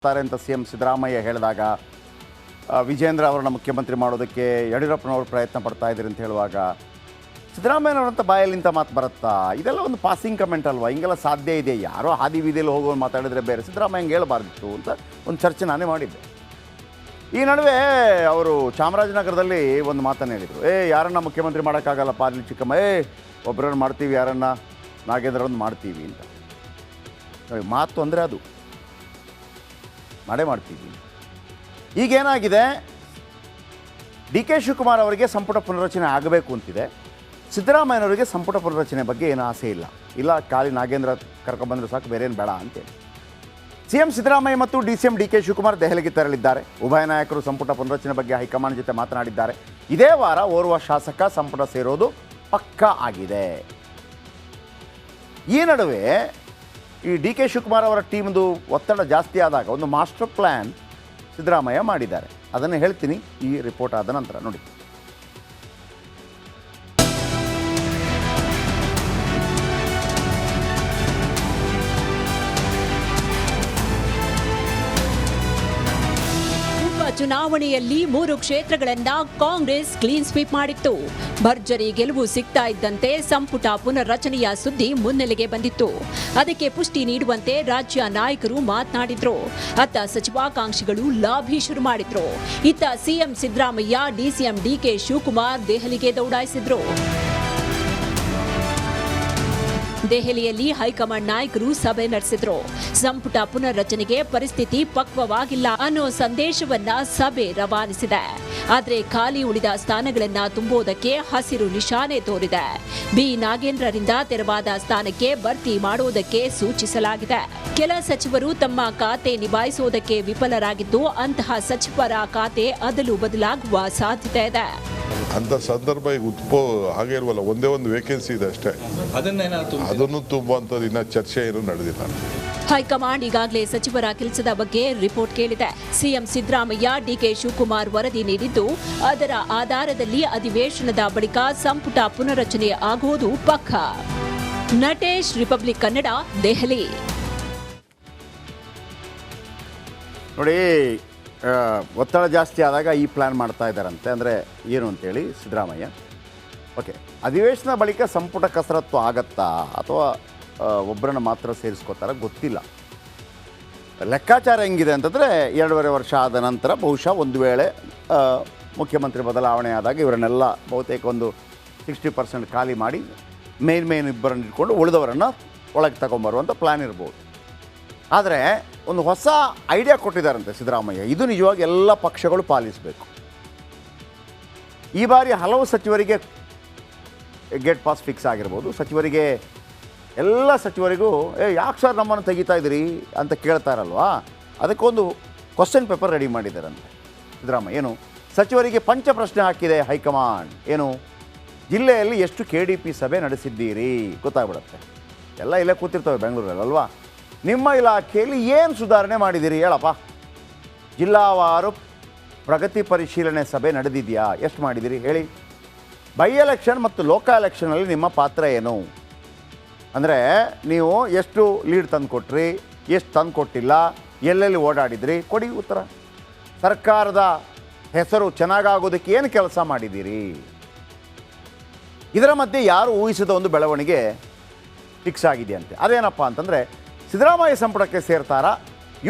ತಾರೆ ಅಂತ C M Siddaramaiah ಹೇಳಿದಾಗ ವಿಜೇಂದ್ರ ಅವರನ್ನು ಮುಖ್ಯಮಂತ್ರಿ ಮಾಡೋದಕ್ಕೆ ಯಡಿಯೂರಪ್ಪನವರು ಪ್ರಯತ್ನ ಪಡ್ತಾ ಇದ್ದಾರೆ ಅಂತ ಹೇಳುವಾಗ ಸಿದ್ದರಾಮಯ್ಯನವರಂಥ ಬಾಯಲ್ಲಿಂತ ಮಾತು ಬರುತ್ತಾ? ಇದೆಲ್ಲ ಒಂದು ಪಾಸಿಂಗ್ ಕಮೆಂಟ್ ಅಲ್ವಾ? ಹಿಂಗೆಲ್ಲ ಸಾಧ್ಯ ಇದೆ? ಯಾರೋ ಹಾದಿ ಬೀದಿಯಲ್ಲಿ ಹೋಗೋ ಮಾತಾಡಿದ್ರೆ ಬೇರೆ, ಸಿದ್ದರಾಮಯ್ಯ ಹಂಗೆ ಹೇಳಬಾರ್ದಿತ್ತು ಅಂತ ಒಂದು ಚರ್ಚೆ ನಾನೇ ಮಾಡಿದ್ದೆ. ಈ ನಡುವೆ ಅವರು ಚಾಮರಾಜನಗರದಲ್ಲಿ ಒಂದು ಮಾತನ್ನು ಹೇಳಿದರು, ಯಾರನ್ನ ಮುಖ್ಯಮಂತ್ರಿ ಮಾಡೋಕ್ಕಾಗಲ್ಲಪ್ಪ ಅಲ್ಲಿ ಚಿಕ್ಕಮ್ಮ, ಒಬ್ಬರನ್ನು ಮಾಡ್ತೀವಿ, ಯಾರನ್ನ ನಾಗೇಂದ್ರವನ್ನು ಮಾಡ್ತೀವಿ ಅಂತ. ಮಾತು ಅಂದರೆ ಅದು ಮಾಡೇ ಮಾಡ್ತೀವಿ. ಈಗೇನಾಗಿದೆ, ಡಿ ಕೆ ಶಿವಕುಮಾರ್ ಅವರಿಗೆ ಸಂಪುಟ ಪುನರ್ರಚನೆ ಆಗಬೇಕು ಅಂತಿದೆ. ಸಿದ್ದರಾಮಯ್ಯನವರಿಗೆ ಸಂಪುಟ ಪುನರ್ರಚನೆ ಬಗ್ಗೆ ಏನು ಆಸೆ ಇಲ್ಲ, ಖಾಲಿ ನಾಗೇಂದ್ರ ಕರ್ಕೊಂಡ್ಬಂದ್ರೆ ಸಾಕು, ಬೇರೇನು ಬೇಡ ಅಂತೇಳಿ ಸಿ ಎಂ ಸಿದ್ದರಾಮಯ್ಯ ಮತ್ತು ಡಿ.ಸಿ.ಎಂ ಡಿ ಕೆ ಶಿವಕುಮಾರ್ ದೆಹಲಿಗೆ ತೆರಳಿದ್ದಾರೆ. ಉಭಯ ನಾಯಕರು ಸಂಪುಟ ಪುನರ್ರಚನೆ ಬಗ್ಗೆ ಹೈಕಮಾಂಡ್ ಜೊತೆ ಮಾತನಾಡಿದ್ದಾರೆ. ಇದೇ ವಾರ ಓರ್ವ ಶಾಸಕ ಸಂಪುಟ ಸೇರೋದು ಪಕ್ಕಾ ಆಗಿದೆ. ಈ ನಡುವೆ ಈ ಡಿ ಕೆ ಶಿವಕುಮಾರ್ ಅವರ ಟೀಮ್ದು ಒತ್ತಡ ಜಾಸ್ತಿ ಆದಾಗ ಒಂದು ಮಾಸ್ಟರ್ ಪ್ಲ್ಯಾನ್ ಸಿದ್ದರಾಮಯ್ಯ ಮಾಡಿದ್ದಾರೆ. ಅದನ್ನು ಹೇಳ್ತೀನಿ ಈ ರಿಪೋರ್ಟ್ ಆದ ನಂತರ. ನೋಡಿ, ಚುನಾವಣೆಯಲ್ಲಿ 3 ಕ್ಷೇತ್ರಗಳನ್ನ ಕಾಂಗ್ರೆಸ್ ಕ್ಲೀನ್ ಸ್ವೀಪ್ ಮಾಡಿತ್ತು. ಭರ್ಜರಿ ಗೆಲುವು ಸಿಗ್ತಾ ಇದ್ದಂತೆ ಸಂಪುಟ ಪುನರ್ರಚನೆಯ ಸುದ್ದಿ ಮುನ್ನೆಲೆಗೆ ಬಂದಿತ್ತು. ಅದಕ್ಕೆ ಪುಷ್ಟಿ ನೀಡುವಂತೆ ರಾಜ್ಯ ನಾಯಕರು ಮಾತನಾಡಿದ್ರು. ಅತ್ತ ಸಚಿವಾಕಾಂಕ್ಷಿಗಳು ಲಾಭಿ ಶುರು ಮಾಡಿದ್ರು. ಇತ್ತ CM Siddaramaiah, DCM DK Shivakumar ದೆಹಲಿಗೆ ದೌಡಾಯಿಸಿದ್ರು. ದೆಹಲಿಯಲ್ಲಿ ಹೈಕಮಾಂಡ್ ನಾಯಕರು ಸಭೆ ನಡೆಸಿದ್ರು. ಸಂಪುಟ ಪುನರ್ರಚನೆಗೆ ಪರಿಸ್ಥಿತಿ ಪಕ್ವವಾಗಿಲ್ಲ ಅನ್ನೋ ಸಂದೇಶವನ್ನ ಸಭೆ ರವಾನಿಸಿದೆ. ಆದರೆ ಖಾಲಿ ಉಳಿದ ಸ್ಥಾನಗಳನ್ನ ತುಂಬೋದಕ್ಕೆ ಹಸಿರು ನಿಶಾನೆ ತೋರಿದೆ. ಬಿ ನಾಗೇಂದ್ರರಿಂದ ತೆರವಾದ ಸ್ಥಾನಕ್ಕೆ ಭರ್ತಿ ಮಾಡುವುದಕ್ಕೆ ಸೂಚಿಸಲಾಗಿದೆ. ಕೆಲ ಸಚಿವರು ತಮ್ಮ ಖಾತೆ ನಿಭಾಯಿಸುವುದಕ್ಕೆ ವಿಫಲರಾಗಿದ್ದು, ಅಂತಹ ಸಚಿವರ ಖಾತೆ ಅದಲು ಬದಲಾಗುವ ಸಾಧ್ಯತೆ ಇದೆ. ಅಂತ ಸಂದರ್ಭ ಈಗ ಹಾಗೆ ಇಲ್ವಲ್ಲ, ಒಂದೇ ಒಂದು ವೇಕೆನ್ಸಿ ಇದೆ ಅಷ್ಟೇ, ಅದನ್ನು ತುಂಬುವಂಥದ್ದು ಇನ್ನ ಚರ್ಚೆ ಏನು ನಡೆದಿಲ್ಲ. ಹೈಕಮಾಂಡ್ ಈಗಾಗಲೇ ಸಚಿವರ ಕೆಲಸದ ಬಗ್ಗೆ ರಿಪೋರ್ಟ್ ಕೇಳಿದೆ. ಸಿಎಂ ಸಿದ್ದರಾಮಯ್ಯ, ಡಿಕೆ ಶಿವಕುಮಾರ್ ವರದಿ ನೀಡಿದ್ದು, ಅದರ ಆಧಾರದಲ್ಲಿ ಅಧಿವೇಶನದ ಬಳಿಕ ಸಂಪುಟ ಪುನರ್ರಚನೆ ಆಗುವುದು ಪಕ್ಕಾ. ನಟೇಶ್, ರಿಪಬ್ಲಿಕ್ ಕನ್ನಡ, ದೆಹಲಿ. ನೋಡಿ, ಒತ್ತಡ ಜಾಸ್ತಿ ಆದಾಗ ಈ ಪ್ಲ್ಯಾನ್ ಮಾಡ್ತಾ ಇದ್ದಾರಂತೆ. ಅಂದರೆ ಏನು ಅಂತೇಳಿ ಸಿದ್ದರಾಮಯ್ಯ, ಓಕೆ, ಅಧಿವೇಶನ ಬಳಿಕ ಸಂಪುಟ ಕಸರತ್ತು ಆಗತ್ತಾ ಅಥವಾ ಒಬ್ಬರನ್ನ ಮಾತ್ರ ಸೇರಿಸ್ಕೋತಾರ ಗೊತ್ತಿಲ್ಲ. ಲೆಕ್ಕಾಚಾರ ಹೆಂಗಿದೆ ಅಂತಂದರೆ 2.5 ವರ್ಷ ಆದ ನಂತರ ಬಹುಶಃ ಒಂದು ವೇಳೆ ಮುಖ್ಯಮಂತ್ರಿ ಬದಲಾವಣೆ ಆದಾಗ ಇವರನ್ನೆಲ್ಲ ಬಹುತೇಕ ಒಂದು 60% ಖಾಲಿ ಮಾಡಿ ಮೇನ್ ಇಬ್ಬರನ್ನು ಇಟ್ಕೊಂಡು ಉಳಿದವರನ್ನು ಒಳಗೆ ತಗೊಂಬರುವಂಥ ಪ್ಲ್ಯಾನ್ ಇರ್ಬೋದು. ಆದರೆ ಒಂದು ಹೊಸ ಐಡಿಯಾ ಕೊಟ್ಟಿದ್ದಾರಂತೆ ಸಿದ್ದರಾಮಯ್ಯ. ಇದು ನಿಜವಾಗಿ ಎಲ್ಲ ಪಕ್ಷಗಳು ಪಾಲಿಸಬೇಕು. ಈ ಬಾರಿ ಹಲವು ಸಚಿವರಿಗೆ ಗೇಟ್ ಪಾಸ್ ಫಿಕ್ಸ್ ಆಗಿರ್ಬೋದು. ಎಲ್ಲ ಸಚಿವರಿಗೂ ಯಾಕೆ ಸರ್ ನಮ್ಮನ್ನು ತೆಗಿತಾ ಇದ್ದೀರಿ ಅಂತ ಕೇಳ್ತಾರಲ್ವಾ, ಅದಕ್ಕೊಂದು ಕ್ವಶನ್ ಪೇಪರ್ ರೆಡಿ ಮಾಡಿದ್ದಾರಂತೆ ಸಿದ್ದರಾಮಯ್ಯ. ಏನು, ಸಚಿವರಿಗೆ ಪಂಚ ಪ್ರಶ್ನೆ ಹಾಕಿದೆ ಹೈಕಮಾಂಡ್. ಏನು, ಜಿಲ್ಲೆಯಲ್ಲಿ ಎಷ್ಟು KDP ಸಭೆ ನಡೆಸಿದ್ದೀರಿ ಗೊತ್ತಾಗ್ಬಿಡುತ್ತೆ. ಎಲ್ಲ ಇಲ್ಲೇ ಕೂತಿರ್ತವೆ ಬೆಂಗಳೂರಲ್ಲಿ ಅಲ್ವಾ. ನಿಮ್ಮ ಇಲಾಖೆಯಲ್ಲಿ ಏನು ಸುಧಾರಣೆ ಮಾಡಿದ್ದೀರಿ ಹೇಳಪ್ಪ. ಜಿಲ್ಲಾವಾರು ಪ್ರಗತಿ ಪರಿಶೀಲನೆ ಸಭೆ ನಡೆದಿದೆಯಾ, ಎಷ್ಟು ಮಾಡಿದ್ದೀರಿ ಹೇಳಿ. ಬೈ ಎಲೆಕ್ಷನ್ ಮತ್ತು ಲೋಕಲ್ ಎಲೆಕ್ಷನಲ್ಲಿ ನಿಮ್ಮ ಪಾತ್ರ ಏನು? ಅಂದರೆ ನೀವು ಎಷ್ಟು ಲೀಡ್ ತಂದು ಕೊಟ್ರಿ, ಎಷ್ಟು ತಂದು ಕೊಟ್ಟಿಲ್ಲ, ಎಲ್ಲೆಲ್ಲಿ ಓಡಾಡಿದ್ರಿ, ಕೊಡಿ ಉತ್ತರ. ಸರ್ಕಾರದ ಹೆಸರು ಚೆನ್ನಾಗಾಗೋದಕ್ಕೆ ಏನು ಕೆಲಸ ಮಾಡಿದ್ದೀರಿ? ಇದರ ಮಧ್ಯೆ ಯಾರು ಊಹಿಸಿದ ಒಂದು ಬೆಳವಣಿಗೆ ಫಿಕ್ಸ್ ಆಗಿದೆಯಂತೆ. ಅದೇನಪ್ಪ ಅಂತಂದರೆ, ಸಿದ್ದರಾಮಯ್ಯ ಸಂಪುಟಕ್ಕೆ ಸೇರ್ತಾರಾ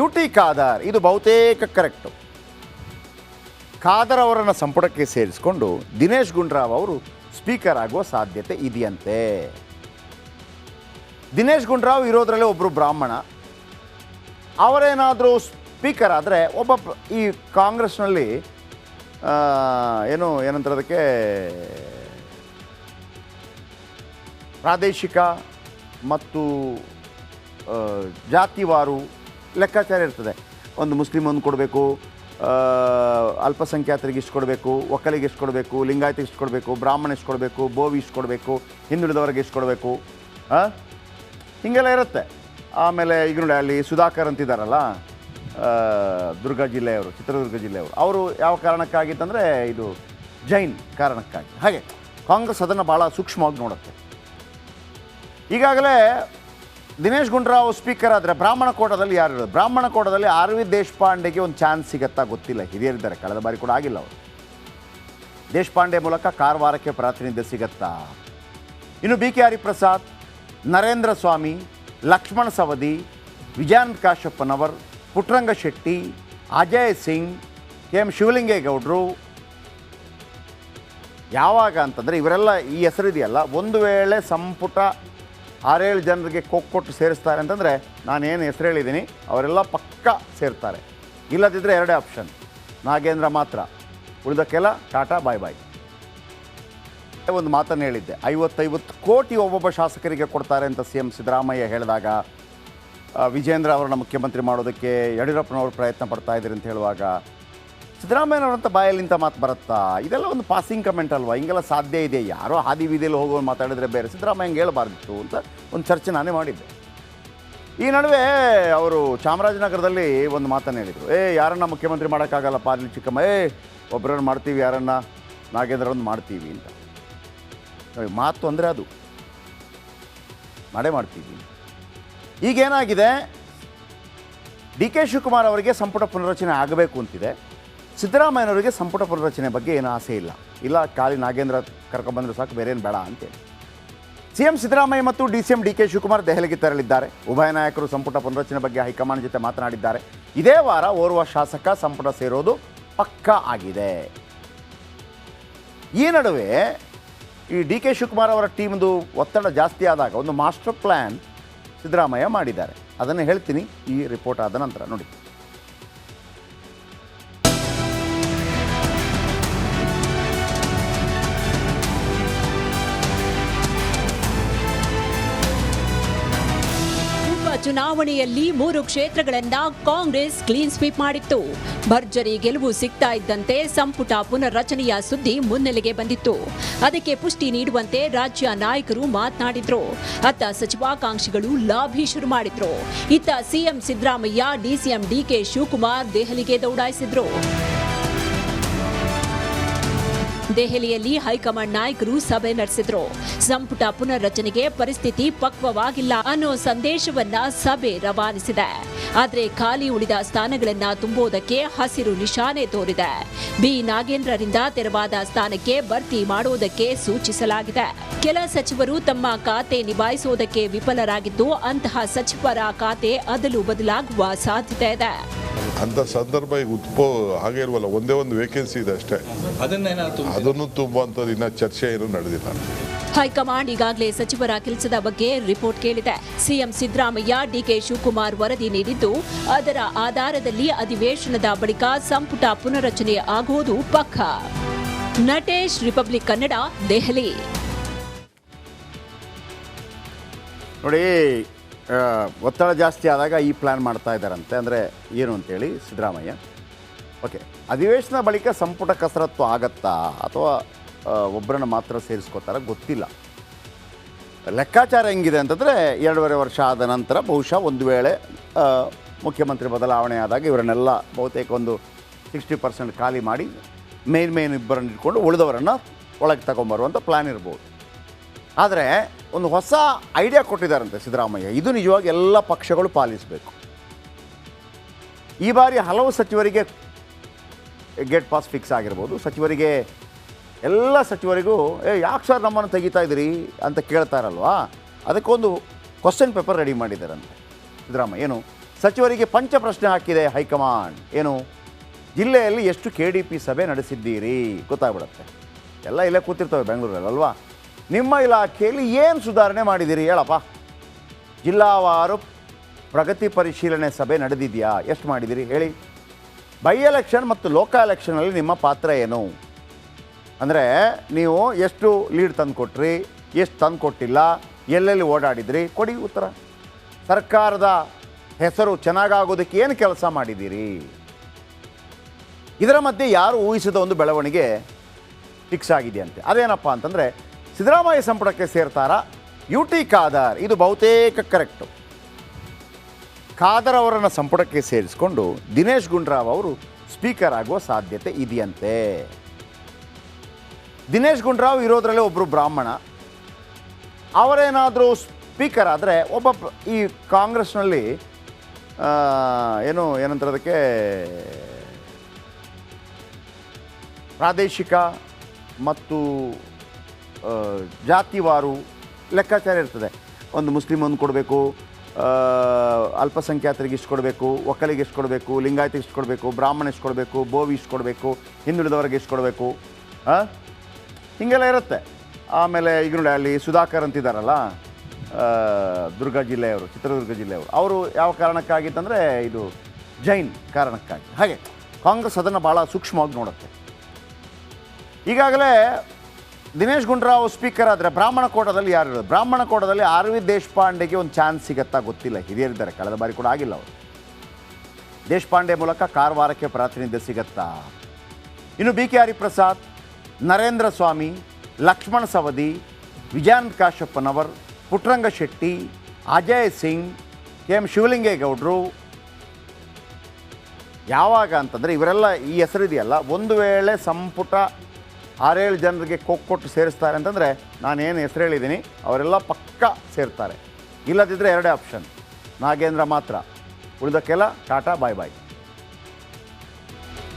UT ಖಾದರ್. ಇದು ಬಹುತೇಕ ಕರೆಕ್ಟು. ಖಾದರ್ ಅವರನ್ನು ಸಂಪುಟಕ್ಕೆ ಸೇರಿಸಿಕೊಂಡು ದಿನೇಶ್ ಗುಂಡೂರಾವ್ ಅವರು ಸ್ಪೀಕರ್ ಆಗುವ ಸಾಧ್ಯತೆ ಇದೆಯಂತೆ. ದಿನೇಶ್ ಗುಂಡೂರಾವ್ ಇರೋದ್ರಲ್ಲೇ ಒಬ್ಬರು ಬ್ರಾಹ್ಮಣ. ಅವರೇನಾದರೂ ಸ್ಪೀಕರ್ ಆದರೆ ಈ ಕಾಂಗ್ರೆಸ್ನಲ್ಲಿ ಏನಂತಾರೆ ಅದಕ್ಕೆ, ಪ್ರಾದೇಶಿಕ ಮತ್ತು ಜಾತಿವಾರು ಲೆಕ್ಕಾಚಾರ ಇರ್ತದೆ. ಒಂದು ಮುಸ್ಲಿಮ್ ಒಂದು ಕೊಡಬೇಕು, ಅಲ್ಪಸಂಖ್ಯಾತರಿಗೆ ಇಷ್ಟು ಕೊಡಬೇಕು, ಒಕ್ಕಲಿಗೆ ಎಷ್ಟು ಕೊಡಬೇಕು, ಲಿಂಗಾಯತಿಗೆ ಇಷ್ಟು ಕೊಡಬೇಕು, ಬ್ರಾಹ್ಮಣ ಎಷ್ಟು ಕೊಡಬೇಕು, ಬೋವಿ ಇಷ್ಟು ಕೊಡಬೇಕು, ಹಿಂದುಳಿದವರಿಗೆ ಎಷ್ಟು ಕೊಡಬೇಕು, ಹೀಗೆಲ್ಲ ಇರುತ್ತೆ. ಆಮೇಲೆ ಈಗ ನೋಡಿ, ಅಲ್ಲಿ ಸುಧಾಕರ್ ಅಂತಿದ್ದಾರಲ್ಲ, ಚಿತ್ರದುರ್ಗ ಜಿಲ್ಲೆಯವರು, ಅವರು ಯಾವ ಕಾರಣಕ್ಕಾಗಿತ್ತಂದರೆ ಇದು ಜೈನ್ ಕಾರಣಕ್ಕಾಗಿ. ಹಾಗೆ ಕಾಂಗ್ರೆಸ್ ಅದನ್ನು ಭಾಳ ಸೂಕ್ಷ್ಮವಾಗಿ ನೋಡುತ್ತೆ. ಈಗಾಗಲೇ ದಿನೇಶ್ ಗುಂಡೂರಾವ್ ಸ್ಪೀಕರ್ ಆದರೆ ಬ್ರಾಹ್ಮಣ ಕೋಟದಲ್ಲಿ ಯಾರು ಇರೋದು? ಬ್ರಾಹ್ಮಣ ಕೋಟದಲ್ಲಿ ಆರ್ ವಿ ದೇಶಪಾಂಡೆಗೆ ಒಂದು ಚಾನ್ಸ್ ಸಿಗತ್ತಾ ಗೊತ್ತಿಲ್ಲ. ಹಿರಿಯರಿದ್ದಾರೆ, ಕಳೆದ ಬಾರಿ ಕೂಡ ಆಗಿಲ್ಲ ಅವರು. ದೇಶಪಾಂಡೆ ಮೂಲಕ ಕಾರವಾರಕ್ಕೆ ಪ್ರಾತಿನಿಧ್ಯ ಸಿಗತ್ತಾ? ಇನ್ನು B K Hariprasad, Narendra Swamy, Lakshmana Savadi, Vijayananda Kashappanavar, Puttaranga Shetty, Ajay Singh, K M ಶಿವಲಿಂಗೇಗೌಡರು, ಯಾವಾಗ ಅಂತಂದರೆ ಇವರೆಲ್ಲ ಈ ಹೆಸರಿದೆಯಲ್ಲ, ಒಂದು ವೇಳೆ ಸಂಪುಟ 6-7 ಜನರಿಗೆ ಕೊಟ್ಟು ಸೇರಿಸ್ತಾರೆ ಅಂತಂದರೆ ನಾನೇನು ಹೆಸರು ಹೇಳಿದ್ದೀನಿ ಅವರೆಲ್ಲ ಪಕ್ಕ ಸೇರ್ತಾರೆ. ಇಲ್ಲದಿದ್ದರೆ ಎರಡೇ ಆಪ್ಷನ್, ನಾಗೇಂದ್ರ ಮಾತ್ರ, ಉಳಿದಕ್ಕೆಲ್ಲ ಟಾಟಾ ಬಾಯ್ ಬಾಯ್. ಒಂದು ಮಾತನ್ನು ಹೇಳಿದ್ದೆ, 50 ಕೋಟಿ ಒಬ್ಬೊಬ್ಬ ಶಾಸಕರಿಗೆ ಕೊಡ್ತಾರೆ ಅಂತ ಸಿ ಎಂ ಸಿದ್ದರಾಮಯ್ಯ ಹೇಳಿದಾಗ, ವಿಜೇಂದ್ರ ಅವರನ್ನ ಮುಖ್ಯಮಂತ್ರಿ ಮಾಡೋದಕ್ಕೆ ಯಡಿಯೂರಪ್ಪನವರು ಪ್ರಯತ್ನ ಪಡ್ತಾ ಇದ್ದಾರೆ ಅಂತ ಹೇಳುವಾಗ ಸಿದ್ದರಾಮಯ್ಯನವರಂಥ ಬಾಯಲ್ಲಿಂಥ ಮಾತು ಬರುತ್ತಾ? ಇದೆಲ್ಲ ಒಂದು ಪಾಸಿಂಗ್ ಕಮೆಂಟ್ ಅಲ್ವಾ? ಹಿಂಗೆಲ್ಲ ಸಾಧ್ಯ ಇದೆ? ಯಾರೋ ಹಾದಿ ಬೀದಿಯಲ್ಲಿ ಹೋಗೋ ಮಾತಾಡಿದರೆ ಬೇರೆ, ಸಿದ್ದರಾಮಯ್ಯಂಗೆ ಹೇಳಬಾರ್ದಿತ್ತು ಅಂತ ಒಂದು ಚರ್ಚೆ ನಾನೇ ಮಾಡಿದ್ದೆ. ಈ ನಡುವೆ ಅವರು ಚಾಮರಾಜನಗರದಲ್ಲಿ ಒಂದು ಮಾತನ್ನು ಹೇಳಿದರು, ಯಾರನ್ನ ಮುಖ್ಯಮಂತ್ರಿ ಮಾಡೋಕ್ಕಾಗಲ್ಲಪ್ಪ ಅಲ್ಲಿ ಚಿಕ್ಕಮ್ಮ, ಒಬ್ಬರನ್ನು ಮಾಡ್ತೀವಿ, ಯಾರನ್ನ ನಾಗೇಂದ್ರವನ್ನು ಮಾಡ್ತೀವಿ ಅಂತ. ಮಾತು ಅಂದರೆ ಅದು ಮಾಡೇ ಮಾಡ್ತೀವಿ. ಈಗೇನಾಗಿದೆ, ಡಿ ಕೆ ಶಿವಕುಮಾರ್ ಅವರಿಗೆ ಸಂಪುಟ ಪುನರ್ರಚನೆ ಆಗಬೇಕು ಅಂತಿದೆ. ಸಿದ್ದರಾಮಯ್ಯನವರಿಗೆ ಸಂಪುಟ ಪುನರ್ರಚನೆ ಬಗ್ಗೆ ಏನು ಆಸೆ ಇಲ್ಲ, ಖಾಲಿ ನಾಗೇಂದ್ರ ಕರ್ಕೊಂಡ್ಬಂದ್ರೆ ಸಾಕು, ಬೇರೆ ಏನು ಬೇಡ ಅಂತೇಳಿ ಸಿ ಎಂ ಸಿದ್ದರಾಮಯ್ಯ ಮತ್ತು ಡಿ ಕೆ ಶಿವಕುಮಾರ್ ದೆಹಲಿಗೆ ತೆರಳಿದ್ದಾರೆ. ಉಭಯ ನಾಯಕರು ಸಂಪುಟ ಪುನರ್ರಚನೆ ಬಗ್ಗೆ ಹೈಕಮಾಂಡ್ ಜೊತೆ ಮಾತನಾಡಿದ್ದಾರೆ. ಇದೇ ವಾರ ಓರ್ವ ಶಾಸಕ ಸಂಪುಟ ಸೇರೋದು ಪಕ್ಕಾ ಆಗಿದೆ. ಈ ನಡುವೆ ಈ ಡಿ ಕೆ ಶಿವಕುಮಾರ್ ಅವರ ಟೀಮ್ದು ಒತ್ತಡ ಜಾಸ್ತಿ ಆದಾಗ ಒಂದು ಮಾಸ್ಟರ್ ಪ್ಲ್ಯಾನ್ ಸಿದ್ದರಾಮಯ್ಯ ಮಾಡಿದ್ದಾರೆ. ಅದನ್ನು ಹೇಳ್ತೀನಿ ಈ ರಿಪೋರ್ಟ್ ಆದ ನಂತರ. ನೋಡಿ, ಚುನಾವಣೆಯಲ್ಲಿ 3 ಕ್ಷೇತ್ರಗಳನ್ನ ಕಾಂಗ್ರೆಸ್ ಕ್ಲೀನ್ ಸ್ವೀಪ್ ಮಾಡಿತ್ತು. ಭರ್ಜರಿ ಗೆಲುವು ಸಿಗ್ತಾ ಇದ್ದಂತೆ ಸಂಪುಟ ಪುನರ್ರಚನೆಯ ಸುದ್ದಿ ಮುನ್ನೆಲೆಗೆ ಬಂದಿತ್ತು. ಅದಕ್ಕೆ ಪುಷ್ಟಿ ನೀಡುವಂತೆ ರಾಜ್ಯ ನಾಯಕರು ಮಾತನಾಡಿದ್ರು. ಅತ್ತ ಸಚಿವಾಕಾಂಕ್ಷಿಗಳು ಲಾಭಿ ಶುರು ಮಾಡಿದ್ರು. ಇತ್ತ CM Siddaramaiah, DCM DK Shivakumar ದೆಹಲಿಗೆ ದೌಡಾಯಿಸಿದ್ರು. ದೆಹಲಿಯಲ್ಲಿ ಹೈಕಮಾಂಡ್ ನಾಯಕರು ಸಭೆ ನಡೆಸಿದ್ರು. ಸಂಪುಟ ಪುನರ್ರಚನೆಗೆ ಪರಿಸ್ಥಿತಿ ಪಕ್ವವಾಗಿಲ್ಲ ಅನ್ನೋ ಸಂದೇಶವನ್ನ ಸಭೆ ರವಾನಿಸಿದೆ. ಆದರೆ ಖಾಲಿ ಉಳಿದ ಸ್ಥಾನಗಳನ್ನ ತುಂಬುವುದಕ್ಕೆ ಹಸಿರು ನಿಶಾನೆ ತೋರಿದೆ. ಬಿ ನಾಗೇಂದ್ರರಿಂದ ತೆರವಾದ ಸ್ಥಾನಕ್ಕೆ ಭರ್ತಿ ಮಾಡುವುದಕ್ಕೆ ಸೂಚಿಸಲಾಗಿದೆ. ಕೆಲ ಸಚಿವರು ತಮ್ಮ ಖಾತೆ ನಿಭಾಯಿಸುವುದಕ್ಕೆ ವಿಫಲರಾಗಿದ್ದು, ಅಂತಹ ಸಚಿವರ ಖಾತೆ ಅದಲು ಬದಲಾಗುವ ಸಾಧ್ಯತೆ ಇದೆ. ಅಂತ ಸಂದರ್ಭ ಈಗ ಹಾಗೆ ಇಲ್ವಲ್ಲ, ಒಂದೇ ಒಂದು ವೇಕೆನ್ಸಿ ಇದೆ ಅಷ್ಟೇ. ಅದನ್ನು ತುಂಬುವಂಥದ್ದು ಇನ್ನ ಚರ್ಚೆ ಏನು ನಡೆದಿಲ್ಲ. ಹೈಕಮಾಂಡ್ ಈಗಾಗಲೇ ಸಚಿವರ ಕೆಲಸದ ಬಗ್ಗೆ ರಿಪೋರ್ಟ್ ಕೇಳಿದೆ. ಸಿಎಂ ಸಿದ್ದರಾಮಯ್ಯ, ಡಿಕೆ ಶಿವಕುಮಾರ್ ವರದಿ ನೀಡಿದ್ದು, ಅದರ ಆಧಾರದಲ್ಲಿ ಅಧಿವೇಶನದ ಬಳಿಕ ಸಂಪುಟ ಪುನರ್ರಚನೆ ಆಗುವುದು ಪಕ್ಕಾ. ನಟೇಶ್, ರಿಪಬ್ಲಿಕ್ ಕನ್ನಡ, ದೆಹಲಿ. ನೋಡಿ, ಒತ್ತಡ ಜಾಸ್ತಿ ಆದಾಗ ಈ ಪ್ಲ್ಯಾನ್ ಮಾಡ್ತಾ ಇದ್ದಾರಂತೆ. ಅಂದರೆ ಏನು ಅಂತೇಳಿ ಸಿದ್ದರಾಮಯ್ಯ, ಓಕೆ, ಅಧಿವೇಶನ ಬಳಿಕ ಸಂಪುಟ ಕಸರತ್ತು ಆಗತ್ತಾ ಅಥವಾ ಒಬ್ಬರನ್ನ ಮಾತ್ರ ಸೇರಿಸ್ಕೋತಾರ ಗೊತ್ತಿಲ್ಲ. ಲೆಕ್ಕಾಚಾರ ಹೆಂಗಿದೆ ಅಂತಂದರೆ 2.5 ವರ್ಷ ಆದ ನಂತರ ಬಹುಶಃ ಒಂದು ವೇಳೆ ಮುಖ್ಯಮಂತ್ರಿ ಬದಲಾವಣೆ ಆದಾಗ ಇವರನ್ನೆಲ್ಲ ಬಹುತೇಕ ಒಂದು 60% ಖಾಲಿ ಮಾಡಿ ಮೇನ್ ಇಬ್ಬರನ್ನು ಇಟ್ಕೊಂಡು ಉಳಿದವರನ್ನು ಒಳಗೆ ತಗೊಂಬರುವಂಥ ಪ್ಲ್ಯಾನ್ ಇರ್ಬೋದು. ಆದರೆ ಒಂದು ಹೊಸ ಐಡಿಯಾ ಕೊಟ್ಟಿದ್ದಾರಂತೆ ಸಿದ್ದರಾಮಯ್ಯ. ಇದು ನಿಜವಾಗಿ ಎಲ್ಲ ಪಕ್ಷಗಳು ಪಾಲಿಸಬೇಕು. ಈ ಬಾರಿ ಹಲವು ಸಚಿವರಿಗೆ ಗೇಟ್ ಪಾಸ್ ಫಿಕ್ಸ್ ಆಗಿರ್ಬೋದು. ಸಚಿವರಿಗೆ, ಎಲ್ಲ ಸಚಿವರಿಗೂ ಯಾಕೆ ಸರ್ ನಮ್ಮನ್ನು ತೆಗಿತಾ ಇದ್ದೀರಿ ಅಂತ ಕೇಳ್ತಾರಲ್ವಾ, ಅದಕ್ಕೊಂದು ಕ್ವಶನ್ ಪೇಪರ್ ರೆಡಿ ಮಾಡಿದ್ದಾರಂತೆ ಸಿದ್ದರಾಮಯ್ಯ. ಏನು, ಸಚಿವರಿಗೆ ಪಂಚ ಪ್ರಶ್ನೆ ಹಾಕಿದೆ ಹೈಕಮಾಂಡ್. ಏನು, ಜಿಲ್ಲೆಯಲ್ಲಿ ಎಷ್ಟು KDP ಸಭೆ ನಡೆಸಿದ್ದೀರಿ ಗೊತ್ತಾಗ್ಬಿಡುತ್ತೆ. ಎಲ್ಲ ಇಲ್ಲೇ ಕೂತಿರ್ತವೆ ಬೆಂಗಳೂರಲ್ಲಿ ಅಲ್ವಾ. ನಿಮ್ಮ ಇಲಾಖೆಯಲ್ಲಿ ಏನು ಸುಧಾರಣೆ ಮಾಡಿದ್ದೀರಿ ಹೇಳಪ್ಪ. ಜಿಲ್ಲಾವಾರು ಪ್ರಗತಿ ಪರಿಶೀಲನೆ ಸಭೆ ನಡೆದಿದೆಯಾ, ಎಷ್ಟು ಮಾಡಿದ್ದೀರಿ ಹೇಳಿ. ಬೈ ಎಲೆಕ್ಷನ್ ಮತ್ತು ಲೋಕಲ್ ಎಲೆಕ್ಷನಲ್ಲಿ ನಿಮ್ಮ ಪಾತ್ರ ಏನು? ಅಂದರೆ ನೀವು ಎಷ್ಟು ಲೀಡ್ ತಂದು ಕೊಟ್ರಿ, ಎಷ್ಟು ತಂದು ಕೊಟ್ಟಿಲ್ಲ, ಎಲ್ಲೆಲ್ಲಿ ಓಡಾಡಿದ್ರಿ, ಕೊಡಿ ಉತ್ತರ. ಸರ್ಕಾರದ ಹೆಸರು ಚೆನ್ನಾಗಾಗೋದಕ್ಕೆ ಏನು ಕೆಲಸ ಮಾಡಿದ್ದೀರಿ? ಇದರ ಮಧ್ಯೆ ಯಾರು ಊಹಿಸಿದ ಒಂದು ಬೆಳವಣಿಗೆ ಫಿಕ್ಸ್ ಆಗಿದೆಯಂತೆ. ಅದೇನಪ್ಪ ಅಂತಂದರೆ, ಸಿದ್ದರಾಮಯ್ಯ ಸಂಪುಟಕ್ಕೆ ಸೇರ್ತಾರ UT ಖಾದರ್. ಇದು ಬಹುತೇಕ ಕರೆಕ್ಟು. ಖಾದರ್ ಅವರನ್ನು ಸಂಪುಟಕ್ಕೆ ಸೇರಿಸಿಕೊಂಡು ದಿನೇಶ್ ಗುಂಡೂರಾವ್ ಅವರು ಸ್ಪೀಕರ್ ಆಗುವ ಸಾಧ್ಯತೆ ಇದೆಯಂತೆ. ದಿನೇಶ್ ಗುಂಡೂರಾವ್ ಇರೋದ್ರಲ್ಲೇ ಒಬ್ಬರು ಬ್ರಾಹ್ಮಣ. ಅವರೇನಾದರೂ ಸ್ಪೀಕರ್ ಆದರೆ ಈ ಕಾಂಗ್ರೆಸ್ನಲ್ಲಿ ಏನಂತಾರೆ ಅದಕ್ಕೆ ಪ್ರಾದೇಶಿಕ ಮತ್ತು ಜಾತಿವಾರು ಲೆಕ್ಕಾಚಾರ ಇರ್ತದೆ. ಒಂದು ಮುಸ್ಲಿಮ್ ಒಂದು ಕೊಡಬೇಕು, ಅಲ್ಪಸಂಖ್ಯಾತರಿಗೆ ಇಷ್ಟು ಕೊಡಬೇಕು, ಒಕ್ಕಲಿಗೆ ಎಷ್ಟು ಕೊಡಬೇಕು, ಲಿಂಗಾಯತಿಗೆ ಇಷ್ಟು ಕೊಡಬೇಕು, ಬ್ರಾಹ್ಮಣ ಎಷ್ಟು ಕೊಡಬೇಕು, ಬೋವಿ ಇಷ್ಟು ಕೊಡಬೇಕು, ಹಿಂದುಳಿದವರಿಗೆ ಎಷ್ಟು ಕೊಡಬೇಕು, ಹೀಗೆಲ್ಲ ಇರುತ್ತೆ. ಆಮೇಲೆ ಈಗ ನೋಡಿ ಅಲ್ಲಿ ಸುಧಾಕರ್ ಅಂತಿದ್ದಾರಲ್ಲ, ದುರ್ಗ ಜಿಲ್ಲೆಯವರು, ಚಿತ್ರದುರ್ಗ ಜಿಲ್ಲೆಯವರು, ಅವರು ಯಾವ ಕಾರಣಕ್ಕಾಗಿತ್ತಂದರೆ ಇದು ಜೈನ್ ಕಾರಣಕ್ಕಾಗಿ. ಹಾಗೆ ಕಾಂಗ್ರೆಸ್ ಅದನ್ನು ಭಾಳ ಸೂಕ್ಷ್ಮವಾಗಿ ನೋಡುತ್ತೆ. ಈಗಾಗಲೇ ದಿನೇಶ್ ಗುಂಡೂರಾವ್ ಸ್ಪೀಕರ್ ಆದರೆ ಬ್ರಾಹ್ಮಣ ಕೋಟದಲ್ಲಿ ಯಾರು ಇರೋದು? ಬ್ರಾಹ್ಮಣ ಕೋಟದಲ್ಲಿ ಆರ್ ವಿ ದೇಶಪಾಂಡೆಗೆ ಒಂದು ಚಾನ್ಸ್ ಸಿಗತ್ತಾ ಗೊತ್ತಿಲ್ಲ. ಹಿರಿಯರಿದ್ದಾರೆ, ಕಳೆದ ಬಾರಿ ಕೂಡ ಆಗಿಲ್ಲ ಅವರು. ದೇಶಪಾಂಡೆ ಮೂಲಕ ಕಾರವಾರಕ್ಕೆ ಪ್ರಾತಿನಿಧ್ಯ ಸಿಗತ್ತಾ? ಇನ್ನು B K Hariprasad, Narendra Swamy, Lakshmana Savadi, Vijayananda Kashappanavar, Puttaranga Shetty, Ajay Singh, K M ಶಿವಲಿಂಗೇಗೌಡರು, ಯಾವಾಗ ಅಂತಂದರೆ ಇವರೆಲ್ಲ ಈ ಹೆಸರಿದೆಯಲ್ಲ, ಒಂದು ವೇಳೆ ಸಂಪುಟ 6-7 ಜನರಿಗೆ ಕೊಟ್ಟು ಸೇರಿಸ್ತಾರೆ ಅಂತಂದರೆ ನಾನೇನು ಹೆಸರು ಹೇಳಿದ್ದೀನಿ ಅವರೆಲ್ಲ ಪಕ್ಕಾ ಸೇರ್ತಾರೆ. ಇಲ್ಲದಿದ್ದರೆ ಎರಡೇ ಆಪ್ಷನ್, ನಾಗೇಂದ್ರ ಮಾತ್ರ. ಉಳಿದಕ್ಕೆಲ್ಲ ಟಾಟಾ ಬಾಯ್ ಬಾಯ್.